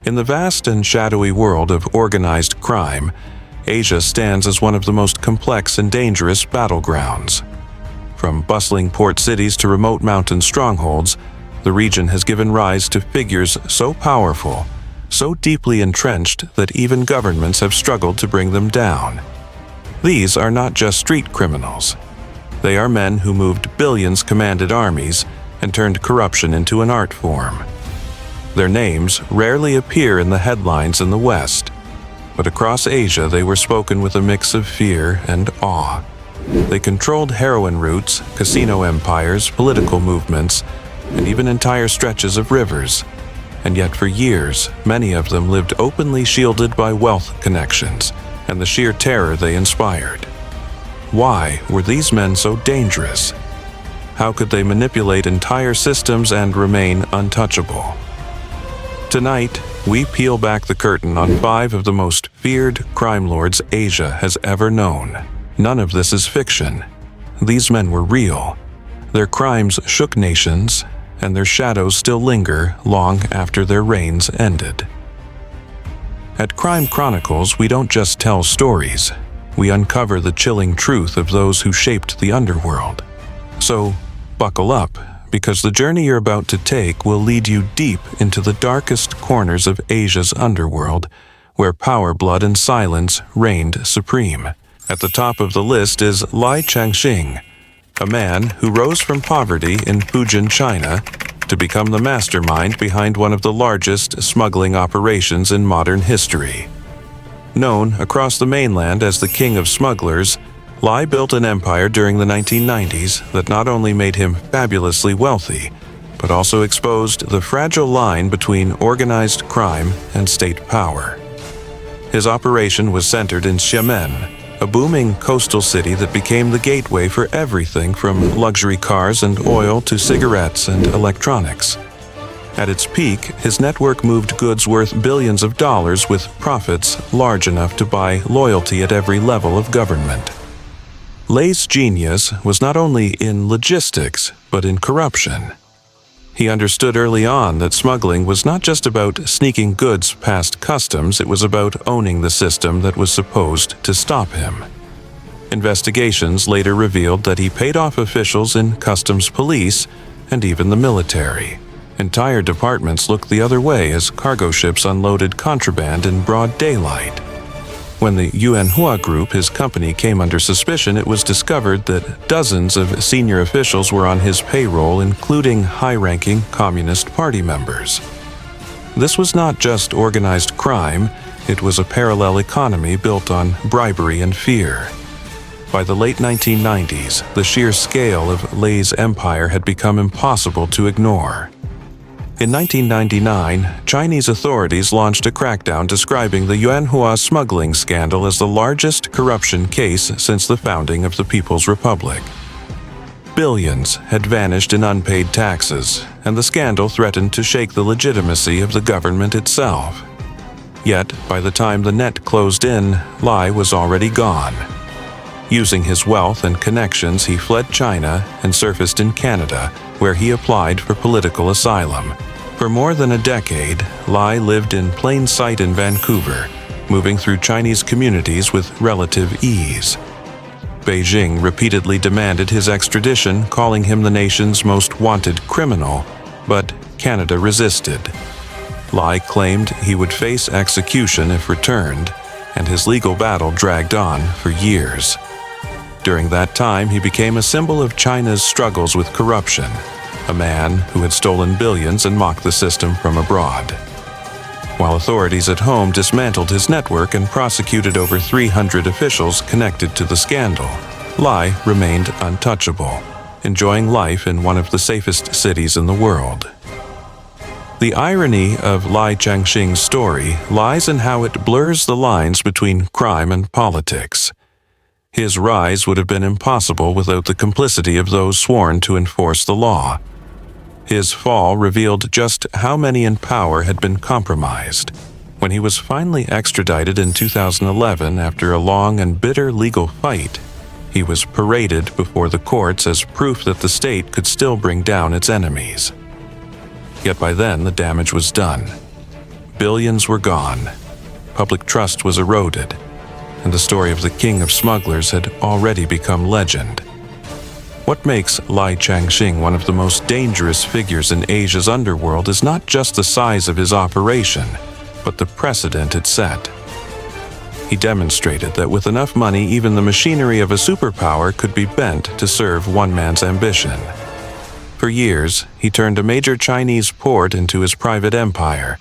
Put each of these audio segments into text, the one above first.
In the vast and shadowy world of organized crime, Asia stands as one of the most complex and dangerous battlegrounds. From bustling port cities to remote mountain strongholds, the region has given rise to figures so powerful, so deeply entrenched that even governments have struggled to bring them down. These are not just street criminals. They are men who moved billions, commanded armies, and turned corruption into an art form. Their names rarely appear in the headlines in the West, but across Asia they were spoken with a mix of fear and awe. They controlled heroin routes, casino empires, political movements, and even entire stretches of rivers. And yet for years, many of them lived openly shielded by wealth connections and the sheer terror they inspired. Why were these men so dangerous? How could they manipulate entire systems and remain untouchable? Tonight, we peel back the curtain on 5 of the most feared crime lords Asia has ever known. None of this is fiction. These men were real. Their crimes shook nations, and their shadows still linger long after their reigns ended. At Crime Chronicles, we don't just tell stories. We uncover the chilling truth of those who shaped the underworld. So, buckle up, because the journey you're about to take will lead you deep into the darkest corners of Asia's underworld, where power, blood, and silence reigned supreme. At the top of the list is Lai Changxing, a man who rose from poverty in Fujian, China, to become the mastermind behind one of the largest smuggling operations in modern history. Known across the mainland as the King of Smugglers, Lai built an empire during the 1990s that not only made him fabulously wealthy, but also exposed the fragile line between organized crime and state power. His operation was centered in Xiamen, a booming coastal city that became the gateway for everything from luxury cars and oil to cigarettes and electronics. At its peak, his network moved goods worth billions of dollars with profits large enough to buy loyalty at every level of government. Lai's genius was not only in logistics, but in corruption. He understood early on that smuggling was not just about sneaking goods past customs, it was about owning the system that was supposed to stop him. Investigations later revealed that he paid off officials in customs police and even the military. Entire departments looked the other way as cargo ships unloaded contraband in broad daylight. When the Yuanhua Group, his company, came under suspicion, it was discovered that dozens of senior officials were on his payroll, including high-ranking Communist Party members. This was not just organized crime, it was a parallel economy built on bribery and fear. By the late 1990s, the sheer scale of Lai's empire had become impossible to ignore. In 1999, Chinese authorities launched a crackdown describing the Yuanhua smuggling scandal as the largest corruption case since the founding of the People's Republic. Billions had vanished in unpaid taxes, and the scandal threatened to shake the legitimacy of the government itself. Yet, by the time the net closed in, Lai was already gone. Using his wealth and connections, he fled China and surfaced in Canada, where he applied for political asylum. For more than a decade, Lai lived in plain sight in Vancouver, moving through Chinese communities with relative ease. Beijing repeatedly demanded his extradition, calling him the nation's most wanted criminal, but Canada resisted. Lai claimed he would face execution if returned, and his legal battle dragged on for years. During that time, he became a symbol of China's struggles with corruption, a man who had stolen billions and mocked the system from abroad. While authorities at home dismantled his network and prosecuted over 300 officials connected to the scandal, Lai remained untouchable, enjoying life in one of the safest cities in the world. The irony of Lai Changxing's story lies in how it blurs the lines between crime and politics. His rise would have been impossible without the complicity of those sworn to enforce the law. His fall revealed just how many in power had been compromised. When he was finally extradited in 2011 after a long and bitter legal fight, he was paraded before the courts as proof that the state could still bring down its enemies. Yet by then, the damage was done. Billions were gone, public trust was eroded, and the story of the king of smugglers had already become legend. What makes Lai Changxing one of the most dangerous figures in Asia's underworld is not just the size of his operation, but the precedent it set. He demonstrated that with enough money, even the machinery of a superpower could be bent to serve one man's ambition. For years, he turned a major Chinese port into his private empire,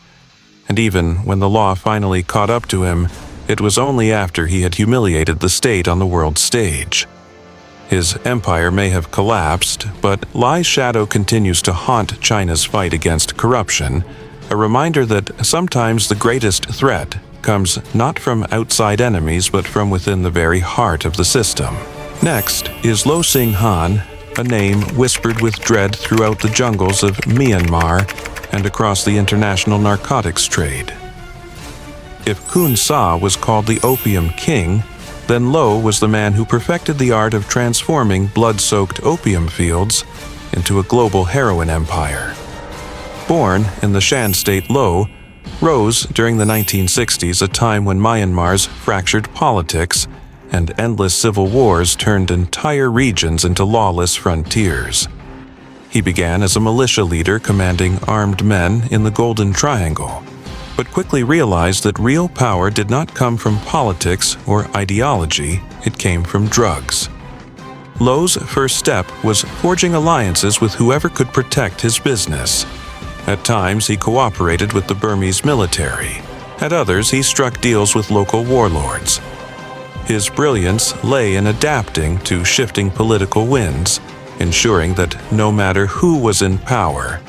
and even when the law finally caught up to him, it was only after he had humiliated the state on the world stage. His empire may have collapsed, but Lai's shadow continues to haunt China's fight against corruption, a reminder that sometimes the greatest threat comes not from outside enemies but from within the very heart of the system. Next is Hsing Han, a name whispered with dread throughout the jungles of Myanmar and across the international narcotics trade. If Kun Sa was called the Opium King, then Lo was the man who perfected the art of transforming blood-soaked opium fields into a global heroin empire. Born in the Shan state, Lo rose during the 1960s, a time when Myanmar's fractured politics and endless civil wars turned entire regions into lawless frontiers. He began as a militia leader commanding armed men in the Golden Triangle, but quickly realized that real power did not come from politics or ideology, it came from drugs. Lo's first step was forging alliances with whoever could protect his business. At times, he cooperated with the Burmese military. At others, he struck deals with local warlords. His brilliance lay in adapting to shifting political winds, ensuring that no matter who was in power,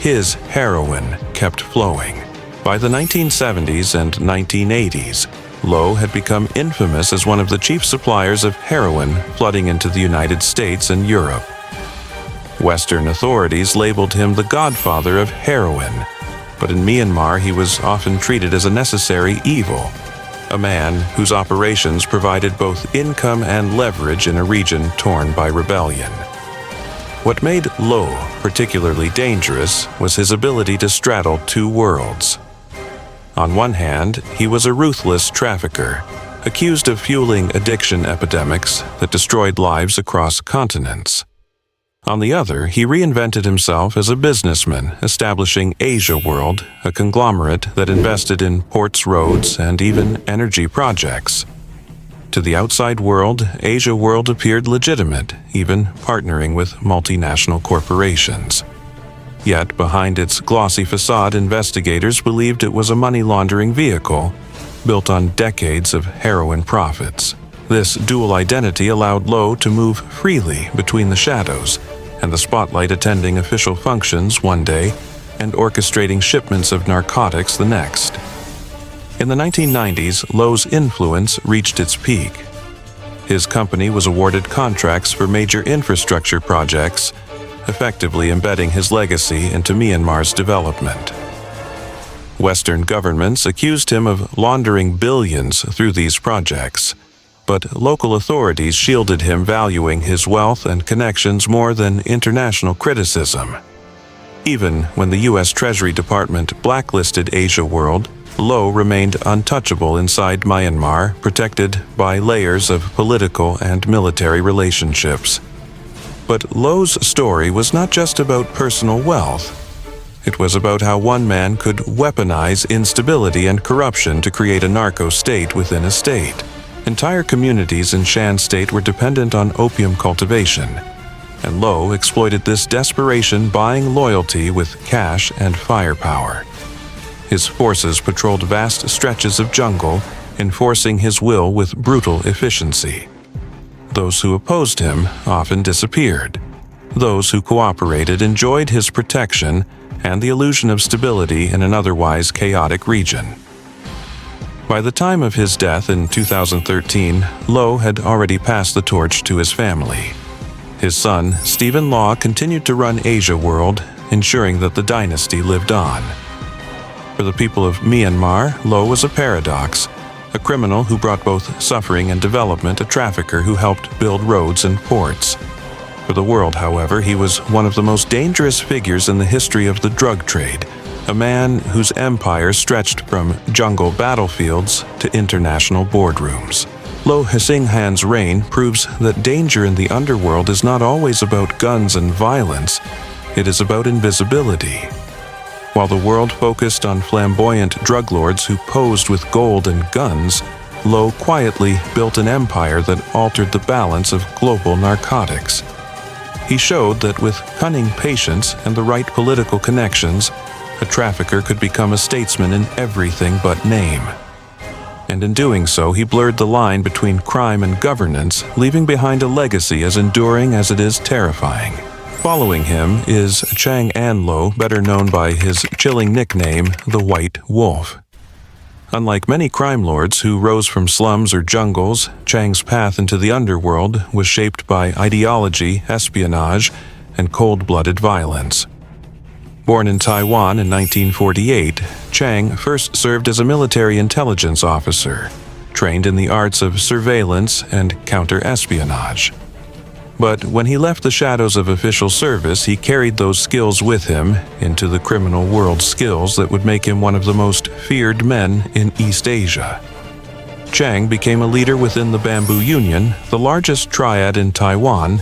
his heroin kept flowing. By the 1970s and 1980s, Lo had become infamous as one of the chief suppliers of heroin flooding into the United States and Europe. Western authorities labeled him the godfather of heroin, but in Myanmar he was often treated as a necessary evil, a man whose operations provided both income and leverage in a region torn by rebellion. What made Lo particularly dangerous was his ability to straddle two worlds. On one hand, he was a ruthless trafficker, accused of fueling addiction epidemics that destroyed lives across continents. On the other, he reinvented himself as a businessman, establishing Asia World, a conglomerate that invested in ports, roads, and even energy projects. To the outside world, Asia World appeared legitimate, even partnering with multinational corporations. Yet, behind its glossy facade, investigators believed it was a money laundering vehicle built on decades of heroin profits. This dual identity allowed Lo to move freely between the shadows and the spotlight, attending official functions one day and orchestrating shipments of narcotics the next. In the 1990s, Lo's influence reached its peak. His company was awarded contracts for major infrastructure projects, effectively embedding his legacy into Myanmar's development. Western governments accused him of laundering billions through these projects, but local authorities shielded him, valuing his wealth and connections more than international criticism. Even when the U.S. Treasury Department blacklisted Asia World, Lo remained untouchable inside Myanmar, protected by layers of political and military relationships. But Lo's story was not just about personal wealth. It was about how one man could weaponize instability and corruption to create a narco-state within a state. Entire communities in Shan State were dependent on opium cultivation, and Lo exploited this desperation, buying loyalty with cash and firepower. His forces patrolled vast stretches of jungle, enforcing his will with brutal efficiency. Those who opposed him often disappeared. Those who cooperated enjoyed his protection and the illusion of stability in an otherwise chaotic region. By the time of his death in 2013, Lo had already passed the torch to his family. His son, Stephen Law, continued to run Asia World, ensuring that the dynasty lived on. For the people of Myanmar, Lo was a paradox, a criminal who brought both suffering and development, a trafficker who helped build roads and ports. For the world, however, he was one of the most dangerous figures in the history of the drug trade, a man whose empire stretched from jungle battlefields to international boardrooms. Hsing Han's reign proves that danger in the underworld is not always about guns and violence, it is about invisibility. While the world focused on flamboyant drug lords who posed with gold and guns, Lo quietly built an empire that altered the balance of global narcotics. He showed that with cunning patience and the right political connections, a trafficker could become a statesman in everything but name. And in doing so, he blurred the line between crime and governance, leaving behind a legacy as enduring as it is terrifying. Following him is Chang An-lo, better known by his chilling nickname, the White Wolf. Unlike many crime lords who rose from slums or jungles, Chang's path into the underworld was shaped by ideology, espionage, and cold-blooded violence. Born in Taiwan in 1948, Chang first served as a military intelligence officer, trained in the arts of surveillance and counter-espionage. But when he left the shadows of official service, he carried those skills with him into the criminal world, skills that would make him one of the most feared men in East Asia. Chang became a leader within the Bamboo Union, the largest triad in Taiwan,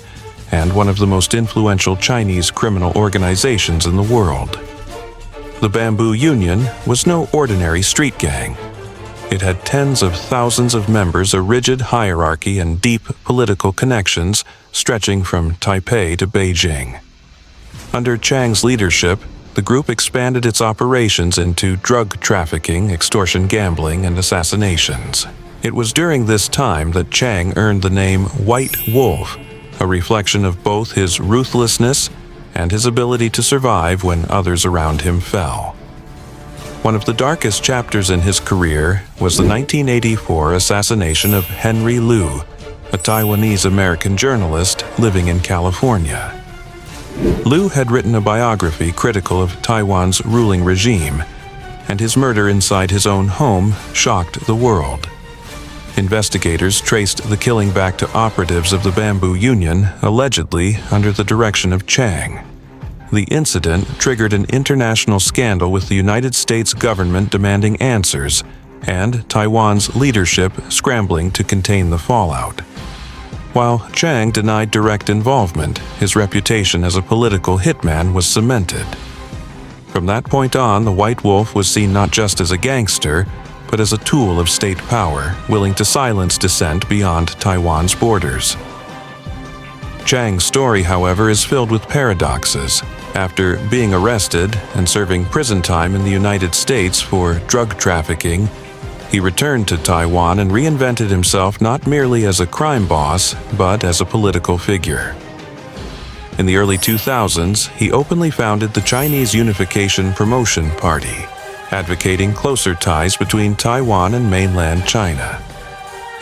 and one of the most influential Chinese criminal organizations in the world. The Bamboo Union was no ordinary street gang. It had tens of thousands of members, a rigid hierarchy, and deep political connections stretching from Taipei to Beijing. Under Chang's leadership, the group expanded its operations into drug trafficking, extortion gambling, and assassinations. It was during this time that Chang earned the name White Wolf, a reflection of both his ruthlessness and his ability to survive when others around him fell. One of the darkest chapters in his career was the 1984 assassination of Henry Liu, a Taiwanese-American journalist living in California. Liu had written a biography critical of Taiwan's ruling regime, and his murder inside his own home shocked the world. Investigators traced the killing back to operatives of the Bamboo Union, allegedly under the direction of Chang. The incident triggered an international scandal with the United States government demanding answers, and Taiwan's leadership scrambling to contain the fallout. While Chang denied direct involvement, his reputation as a political hitman was cemented. From that point on, the White Wolf was seen not just as a gangster, but as a tool of state power, willing to silence dissent beyond Taiwan's borders. Chang's story, however, is filled with paradoxes. After being arrested and serving prison time in the United States for drug trafficking, he returned to Taiwan and reinvented himself not merely as a crime boss, but as a political figure. In the early 2000s, he openly founded the Chinese Unification Promotion Party, advocating closer ties between Taiwan and mainland China.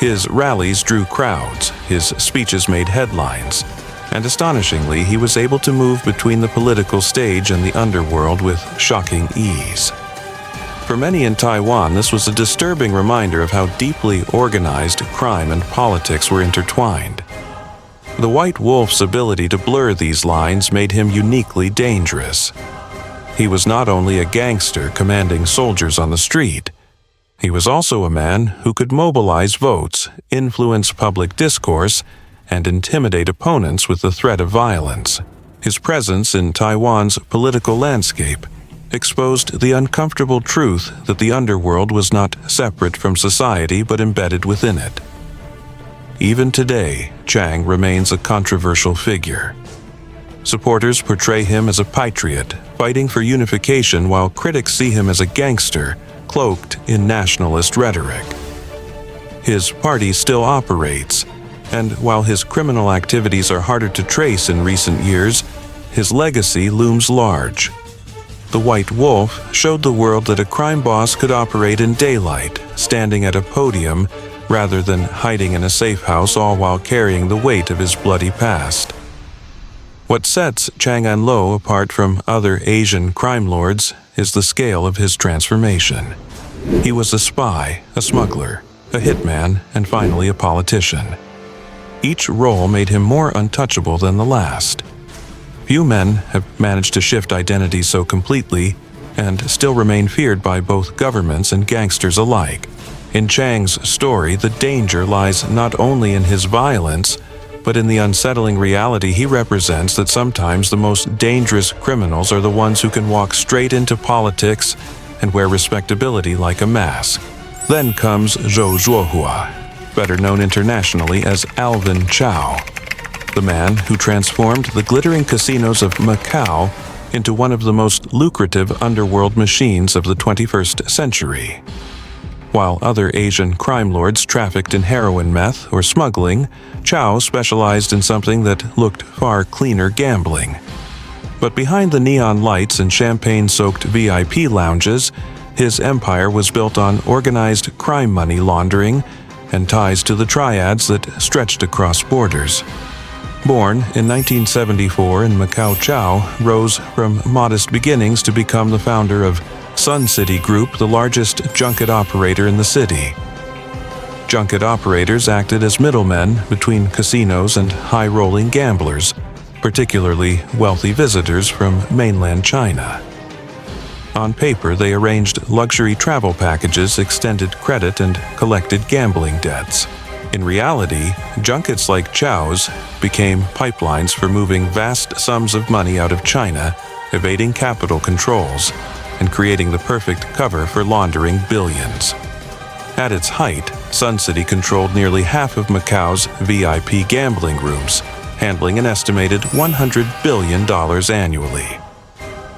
His rallies drew crowds, his speeches made headlines, and astonishingly, he was able to move between the political stage and the underworld with shocking ease. For many in Taiwan, this was a disturbing reminder of how deeply organized crime and politics were intertwined. The White Wolf's ability to blur these lines made him uniquely dangerous. He was not only a gangster commanding soldiers on the street, he was also a man who could mobilize votes, influence public discourse, and intimidate opponents with the threat of violence. His presence in Taiwan's political landscape exposed the uncomfortable truth that the underworld was not separate from society but embedded within it. Even today, Chang remains a controversial figure. Supporters portray him as a patriot, fighting for unification, while critics see him as a gangster, cloaked in nationalist rhetoric. His party still operates, and while his criminal activities are harder to trace in recent years, his legacy looms large. The White Wolf showed the world that a crime boss could operate in daylight, standing at a podium rather than hiding in a safe house, all while carrying the weight of his bloody past. What sets Chang An-lo apart from other Asian crime lords is the scale of his transformation. He was a spy, a smuggler, a hitman, and finally a politician. Each role made him more untouchable than the last. Few men have managed to shift identity so completely and still remain feared by both governments and gangsters alike. In Chang's story, the danger lies not only in his violence, but in the unsettling reality he represents that sometimes the most dangerous criminals are the ones who can walk straight into politics and wear respectability like a mask. Then comes Zhou Zhuohua, better known internationally as Alvin Chau, the man who transformed the glittering casinos of Macau into one of the most lucrative underworld machines of the 21st century. While other Asian crime lords trafficked in heroin, meth, or smuggling, Chau specialized in something that looked far cleaner: gambling. But behind the neon lights and champagne-soaked VIP lounges, his empire was built on organized crime money laundering and ties to the triads that stretched across borders. Born in 1974 in Macau, Chau rose from modest beginnings to become the founder of Sun City Group, the largest junket operator in the city. Junket operators acted as middlemen between casinos and high-rolling gamblers, particularly wealthy visitors from mainland China. On paper, they arranged luxury travel packages, extended credit, and collected gambling debts. In reality, junkets like Chau's became pipelines for moving vast sums of money out of China, evading capital controls, and creating the perfect cover for laundering billions. At its height, Sun City controlled nearly half of Macau's VIP gambling rooms, handling an estimated $100 billion annually.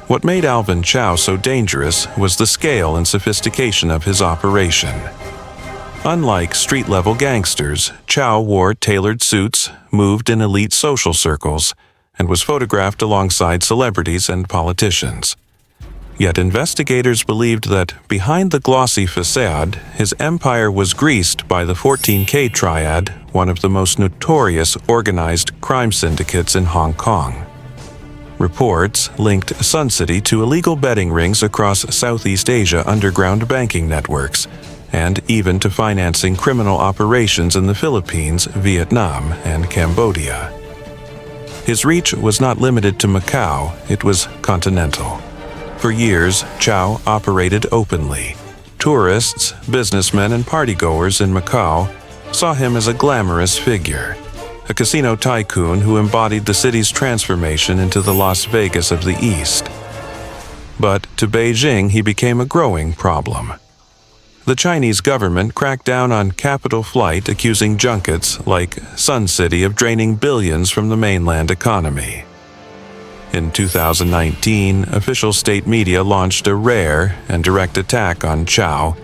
What made Alvin Chau so dangerous was the scale and sophistication of his operation. Unlike street-level gangsters, Chau wore tailored suits, moved in elite social circles, and was photographed alongside celebrities and politicians. Yet investigators believed that behind the glossy facade, his empire was greased by the 14K Triad, one of the most notorious organized crime syndicates in Hong Kong. Reports linked Sun City to illegal betting rings across Southeast Asia underground banking networks, and even to financing criminal operations in the Philippines, Vietnam, and Cambodia. His reach was not limited to Macau, it was continental. For years, Chau operated openly. Tourists, businessmen, and partygoers in Macau saw him as a glamorous figure, a casino tycoon who embodied the city's transformation into the Las Vegas of the East. But to Beijing, he became a growing problem. The Chinese government cracked down on capital flight, accusing junkets like Sun City of draining billions from the mainland economy. In 2019, official state media launched a rare and direct attack on Chau,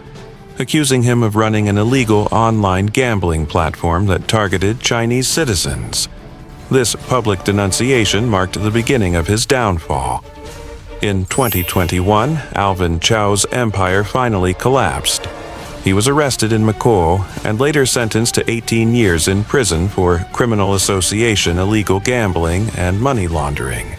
accusing him of running an illegal online gambling platform that targeted Chinese citizens. This public denunciation marked the beginning of his downfall. In 2021, Alvin Chau's empire finally collapsed. He was arrested in Macau and later sentenced to 18 years in prison for criminal association, illegal gambling, and money laundering.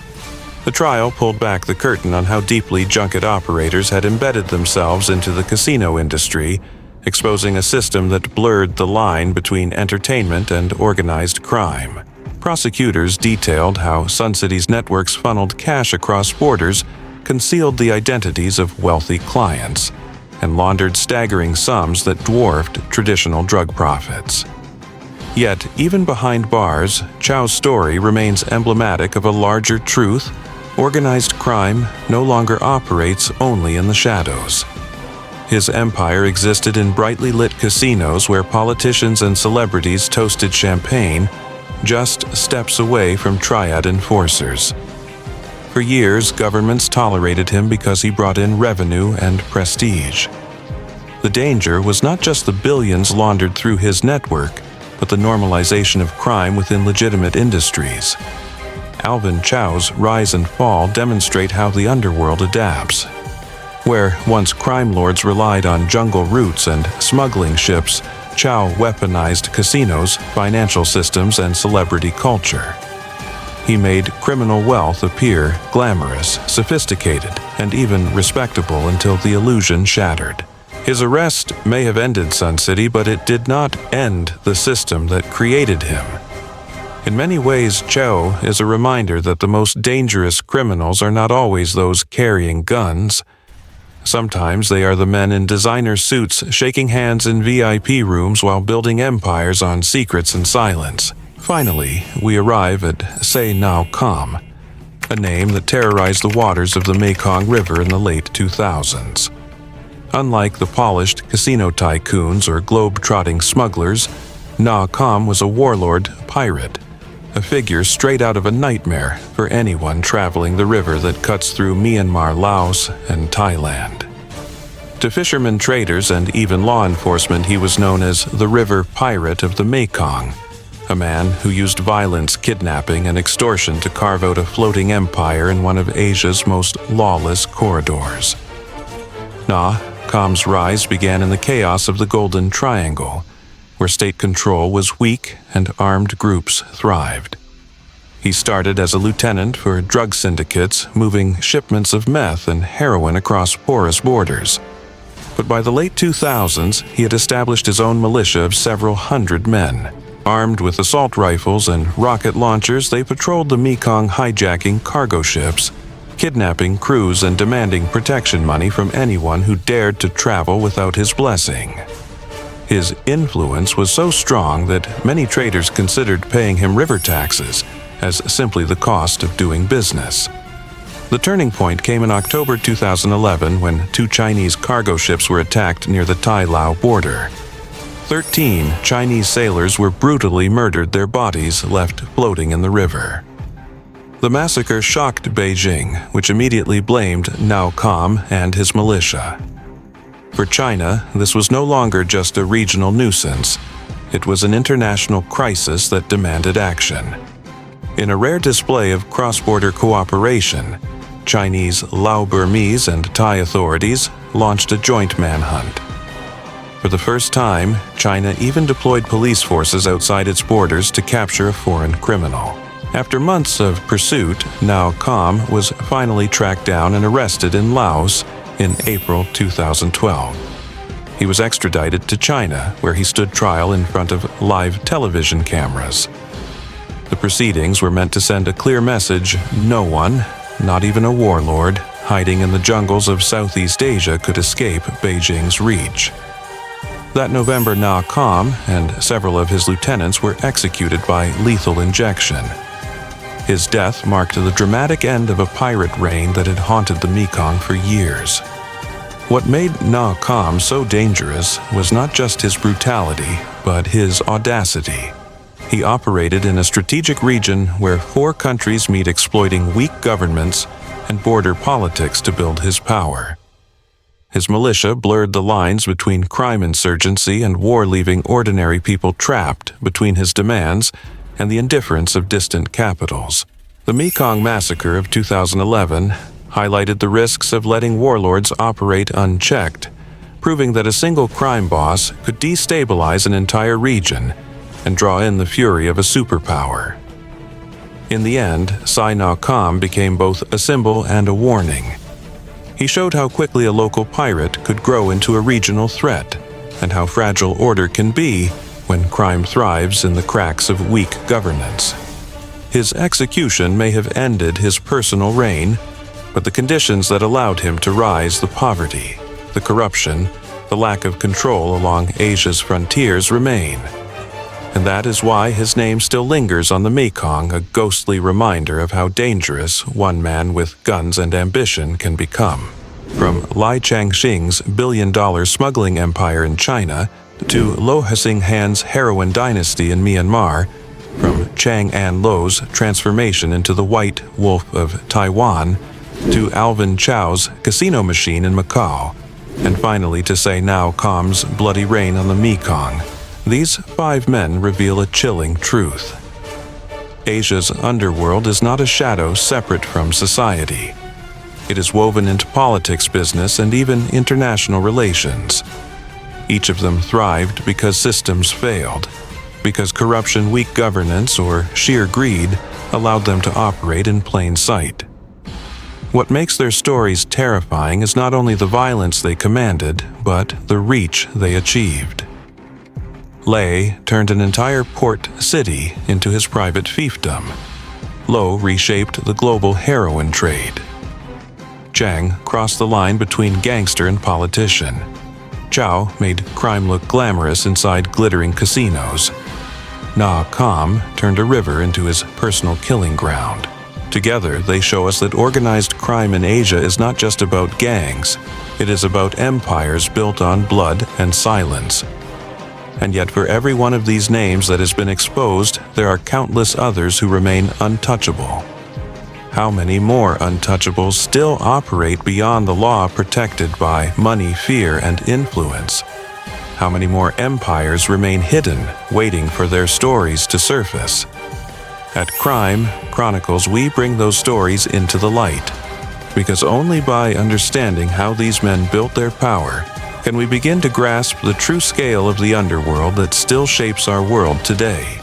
The trial pulled back the curtain on how deeply junket operators had embedded themselves into the casino industry, exposing a system that blurred the line between entertainment and organized crime. Prosecutors detailed how Sun City's networks funneled cash across borders, concealed the identities of wealthy clients, and laundered staggering sums that dwarfed traditional drug profits. Yet, even behind bars, Chau's story remains emblematic of a larger truth: organized crime no longer operates only in the shadows. His empire existed in brightly lit casinos where politicians and celebrities toasted champagne, just steps away from triad enforcers. For years, governments tolerated him because he brought in revenue and prestige. The danger was not just the billions laundered through his network, but the normalization of crime within legitimate industries. Alvin Chau's rise and fall demonstrate how the underworld adapts. Where once crime lords relied on jungle routes and smuggling ships, Chau weaponized casinos, financial systems, and celebrity culture. He made criminal wealth appear glamorous, sophisticated, and even respectable until the illusion shattered. His arrest may have ended Sun City, but it did not end the system that created him. In many ways, Chau is a reminder that the most dangerous criminals are not always those carrying guns, Sometimes they are the men in designer suits shaking hands in VIP rooms while building empires on secrets and silence. Finally, we arrive at Sai Naw Kham, a name that terrorized the waters of the Mekong River in the late 2000s. Unlike the polished casino tycoons or globe-trotting smugglers, Naw Kham was a warlord pirate, a figure straight out of a nightmare for anyone traveling the river that cuts through Myanmar, Laos, and Thailand. To fishermen, traders, and even law enforcement, he was known as the River Pirate of the Mekong, a man who used violence, kidnapping, and extortion to carve out a floating empire in one of Asia's most lawless corridors. Naw Kham's rise began in the chaos of the Golden Triangle, where state control was weak and armed groups thrived. He started as a lieutenant for drug syndicates, moving shipments of meth and heroin across porous borders. But by the late 2000s, he had established his own militia of several hundred men. Armed with assault rifles and rocket launchers, they patrolled the Mekong, hijacking cargo ships, kidnapping crews, and demanding protection money from anyone who dared to travel without his blessing. His influence was so strong that many traders considered paying him river taxes as simply the cost of doing business. The turning point came in October 2011 when 2 Chinese cargo ships were attacked near the Thai-Lao border. 13 Chinese sailors were brutally murdered, their bodies left floating in the river. The massacre shocked Beijing, which immediately blamed Naw Kham and his militia. For China, this was no longer just a regional nuisance. It was an international crisis that demanded action. In a rare display of cross-border cooperation, Chinese, Lao-Burmese, and Thai authorities launched a joint manhunt. For the first time, China even deployed police forces outside its borders to capture a foreign criminal. After months of pursuit, Naw Kham was finally tracked down and arrested in Laos in April 2012. He was extradited to China, where he stood trial in front of live television cameras. The proceedings were meant to send a clear message: no one, not even a warlord, hiding in the jungles of Southeast Asia could escape Beijing's reach. That November, Naw Kham and several of his lieutenants were executed by lethal injection. His death marked the dramatic end of a pirate reign that had haunted the Mekong for years. What made Naw Kham so dangerous was not just his brutality, but his audacity. He operated in a strategic region where 4 countries meet, exploiting weak governments and border politics to build his power. His militia blurred the lines between crime insurgency and war, leaving ordinary people trapped between his demands and the indifference of distant capitals. The Mekong Massacre of 2011 highlighted the risks of letting warlords operate unchecked, proving that a single crime boss could destabilize an entire region and draw in the fury of a superpower. In the end, Sai Naw Kham became both a symbol and a warning. He showed how quickly a local pirate could grow into a regional threat, and how fragile order can be when crime thrives in the cracks of weak governance. His execution may have ended his personal reign, but the conditions that allowed him to rise, the poverty, the corruption, the lack of control along Asia's frontiers remain. And that is why his name still lingers on the Mekong, a ghostly reminder of how dangerous one man with guns and ambition can become. From Lai Changxing's billion-dollar smuggling empire in China to Hsing Han's heroin dynasty in Myanmar, from Chang An-lo's transformation into the White Wolf of Taiwan to Alvin Chau's casino machine in Macau, and finally to Sai Naw Kham's bloody reign on the Mekong, these 5 men reveal a chilling truth. Asia's underworld is not a shadow separate from society. It is woven into politics, business, and even international relations. Each of them thrived because systems failed, because corruption, weak governance, or sheer greed allowed them to operate in plain sight. What makes their stories terrifying is not only the violence they commanded, but the reach they achieved. Lai turned an entire port city into his private fiefdom. Lo reshaped the global heroin trade. Chang crossed the line between gangster and politician. Chau made crime look glamorous inside glittering casinos. Naw Kham turned a river into his personal killing ground. Together, they show us that organized crime in Asia is not just about gangs. It is about empires built on blood and silence. And yet for every one of these names that has been exposed, there are countless others who remain untouchable. How many more untouchables still operate beyond the law protected by money, fear, and influence? How many more empires remain hidden, waiting for their stories to surface? At Crime Chronicles, we bring those stories into the light, because only by understanding how these men built their power can we begin to grasp the true scale of the underworld that still shapes our world today.